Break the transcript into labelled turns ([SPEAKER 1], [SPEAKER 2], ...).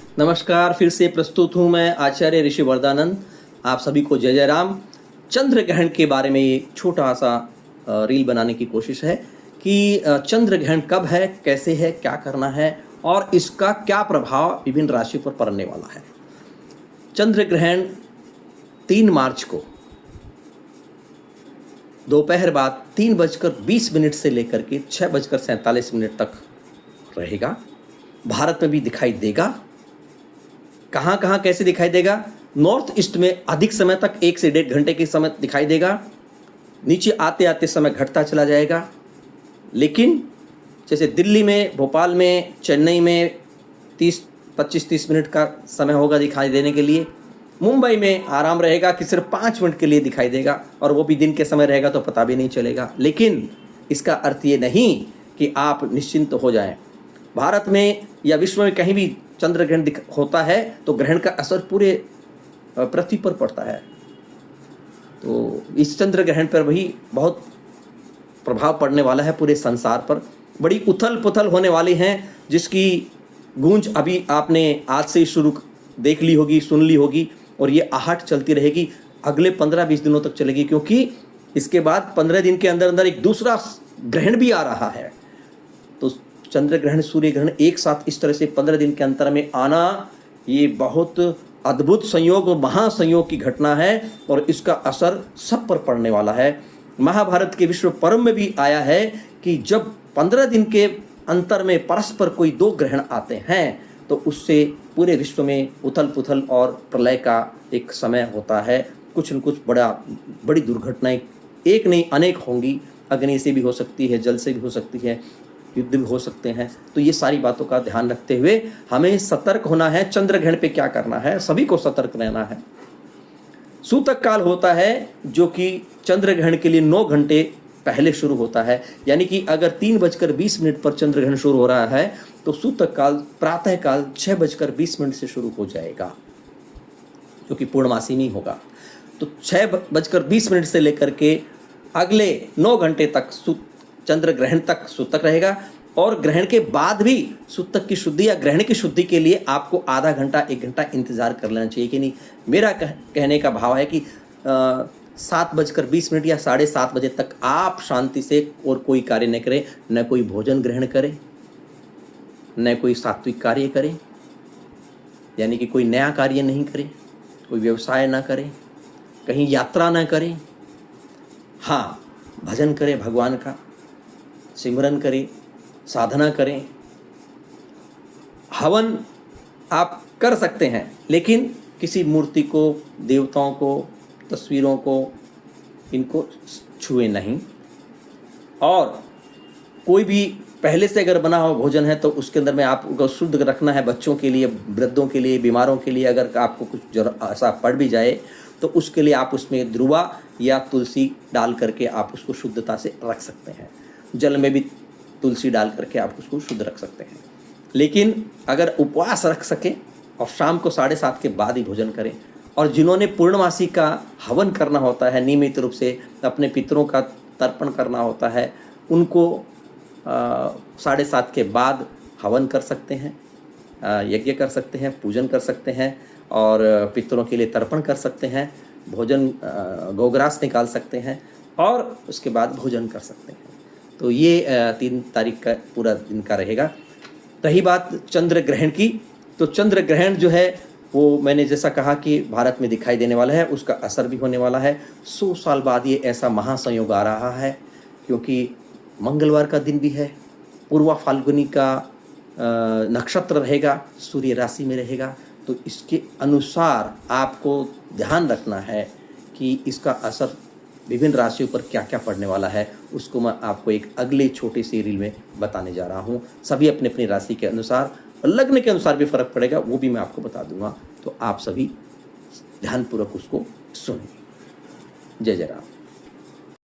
[SPEAKER 1] नमस्कार, फिर से प्रस्तुत हूँ मैं आचार्य ऋषि वरदानंद। आप सभी को जय जय राम। चंद्र ग्रहण के बारे में ये छोटा सा रील बनाने की कोशिश है कि चंद्र ग्रहण कब है, कैसे है, क्या करना है और इसका क्या प्रभाव विभिन्न राशियों पर पड़ने वाला है। चंद्र ग्रहण 3 मार्च को दोपहर बाद 3:20 से लेकर के 6:47 तक रहेगा। भारत में भी दिखाई देगा। कहाँ कहाँ कैसे दिखाई देगा? नॉर्थ ईस्ट में अधिक समय तक 1 से 1.5 घंटे के समय दिखाई देगा। नीचे आते आते समय घटता चला जाएगा। लेकिन जैसे दिल्ली में, भोपाल में, चेन्नई में 25-30 मिनट का समय होगा दिखाई देने के लिए। मुंबई में आराम रहेगा कि सिर्फ 5 मिनट के लिए दिखाई देगा, और वो भी दिन के समय रहेगा तो पता भी नहीं चलेगा। लेकिन इसका अर्थ ये नहीं कि आप निश्चिंत हो जाएं। भारत में या विश्व में कहीं भी चंद्र ग्रहण होता है तो ग्रहण का असर पूरे पृथ्वी पर पड़ता है। तो इस चंद्र ग्रहण पर भी बहुत प्रभाव पड़ने वाला है पूरे संसार पर। बड़ी उथल पुथल होने वाली हैं, जिसकी गूंज अभी आपने आज से ही शुरू देख ली होगी, सुन ली होगी, और ये आहट चलती रहेगी, अगले 15-20 दिनों तक चलेगी। क्योंकि इसके बाद 15 दिन के अंदर अंदर एक दूसरा ग्रहण भी आ रहा है। तो चंद्र ग्रहण, सूर्य ग्रहण एक साथ इस तरह से 15 दिन के अंतर में आना, ये बहुत अद्भुत संयोग, महासंयोग की घटना है, और इसका असर सब पर पड़ने वाला है। महाभारत के विश्व पर्व में भी आया है कि जब 15 दिन के अंतर में परस्पर कोई 2 ग्रहण आते हैं तो उससे पूरे विश्व में उथल पुथल और प्रलय का एक समय होता है। कुछ न कुछ बड़ी दुर्घटनाएं एक नहीं अनेक होंगी। अग्नि से भी हो सकती है, जल से भी हो सकती है, युद्ध भी हो सकते हैं। तो ये सारी बातों का ध्यान रखते हुए हमें सतर्क होना है। चंद्र ग्रहण पे क्या करना है, सभी को सतर्क रहना है। सूतक काल होता है जो कि चंद्र ग्रहण के लिए 9 घंटे पहले शुरू होता है। यानी कि अगर 3:20 पर चंद्र ग्रहण शुरू हो रहा है तो सूतक काल प्रातः काल 6:20 से शुरू हो जाएगा, जो कि पूर्णमासी में होगा। तो 6:20 से लेकर के अगले 9 घंटे तक चंद्र ग्रहण तक सूतक रहेगा। और ग्रहण के बाद भी सूतक की शुद्धि या ग्रहण की शुद्धि के लिए आपको आधा घंटा 1 घंटा इंतजार कर लेना चाहिए कि नहीं। मेरा कहने का भाव है कि 7:20 या 7:30 बजे तक आप शांति से और कोई कार्य न करें, न कोई भोजन ग्रहण करें, न कोई सात्विक कार्य करें, यानी कि कोई नया कार्य नहीं करें, कोई व्यवसाय ना करें, कहीं यात्रा ना करें। हाँ, भजन करें, भगवान का सिमरन करें, साधना करें। हवन आप कर सकते हैं, लेकिन किसी मूर्ति को, देवताओं को, तस्वीरों को, इनको छुए नहीं। और कोई भी पहले से अगर बना हुआ भोजन है तो उसके अंदर में आपको शुद्ध रखना है। बच्चों के लिए, वृद्धों के लिए, बीमारों के लिए अगर आपको कुछ ऐसा पड़ भी जाए तो उसके लिए आप उसमें ध्रुवा या तुलसी डाल करके आप उसको शुद्धता से रख सकते हैं। जल में भी तुलसी डाल करके आप उसको शुद्ध रख सकते हैं। लेकिन अगर उपवास रख सकें और शाम को 7:30 के बाद ही भोजन करें, और जिन्होंने पूर्णमासी का हवन करना होता है, नियमित रूप से अपने पितरों का तर्पण करना होता है, उनको 7:30 के बाद हवन कर सकते हैं, यज्ञ कर सकते हैं, पूजन कर सकते हैं, और पितरों के लिए तर्पण कर सकते हैं, भोजन गोग्रास निकाल सकते हैं, और उसके बाद भोजन कर सकते हैं। तो ये 3 तारीख का पूरा दिन का रहेगा। रही बात चंद्र ग्रहण की, तो चंद्र ग्रहण जो है वो मैंने जैसा कहा कि भारत में दिखाई देने वाला है, उसका असर भी होने वाला है। 100 साल बाद ये ऐसा महासंयोग आ रहा है, क्योंकि मंगलवार का दिन भी है, पूर्वा फाल्गुनी का नक्षत्र रहेगा, सूर्य राशि में रहेगा। तो इसके अनुसार आपको ध्यान रखना है कि इसका असर विभिन्न राशियों पर क्या क्या पड़ने वाला है। उसको मैं आपको एक अगले छोटे से रील में बताने जा रहा हूँ। सभी अपनी अपनी राशि के अनुसार, लग्न के अनुसार भी फर्क पड़ेगा, वो भी मैं आपको बता दूंगा। तो आप सभी ध्यानपूर्वक उसको सुनिए। जय जय राम।